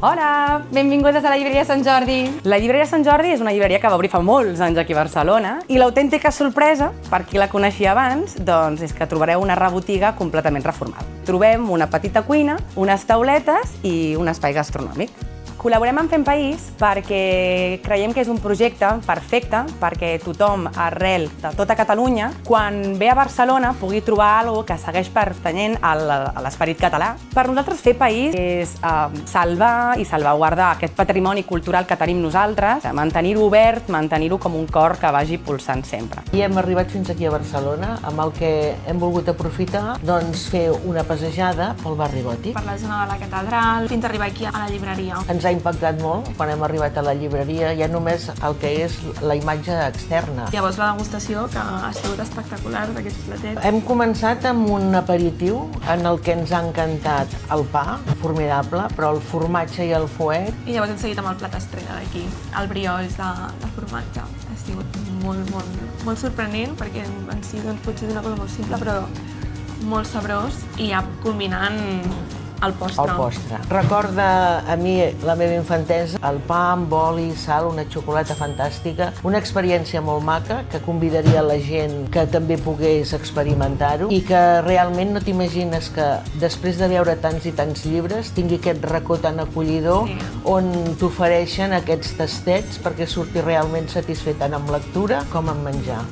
Hola, benvingudes a la llibreria Sant Jordi. La llibreria Sant Jordi és una llibreria que va obrir fa molts anys aquí a Barcelona i l'autèntica sorpresa, per qui la coneixia abans, doncs és que trobareu una rebotiga completament reformada. Trobem una petita cuina, unes tauletes i un espai gastronòmic. Col·laborem amb Fem País perquè creiem que és un projecte perfecte perquè tothom arrel de tota Catalunya, quan ve a Barcelona, pugui trobar alguna cosa que segueix pertanyent a l'esperit català. Per nosaltres Fer País és salvar i salvaguardar aquest patrimoni cultural que tenim nosaltres, mantenir-ho obert, mantenir-ho com un cor que vagi pulsant sempre. I hem arribat fins aquí a Barcelona, amb el que hem volgut aprofitar, doncs fer una passejada pel barri gòtic. Per la zona de la catedral, fins a arribar aquí a la llibreria. Ens ha impactat molt quan hem arribat a la llibreria, ja només el que és la imatge externa. Llavors la degustació, que ha sigut espectacular d'aquests platets. Hem començat amb un aperitiu en el que ens ha encantat el pa, formidable, però el formatge i el fuet. I llavors hem seguit amb el plat estrella d'aquí, el brioix de formatge. Ha sigut molt sorprenent perquè en si doncs, potser és una cosa molt simple però molt sabrós i ja culminant el postre. El postre. Recorda a mi la meva infantesa, el pa amb oli, sal, una xocolata fantàstica, una experiència molt maca que convidaria la gent que també pogués experimentar-ho i que realment no t'imagines que després de veure tants i tants llibres tingui aquest racó tan acollidor on t'ofereixen aquests tastets perquè surti realment satisfet tant amb lectura com amb menjar.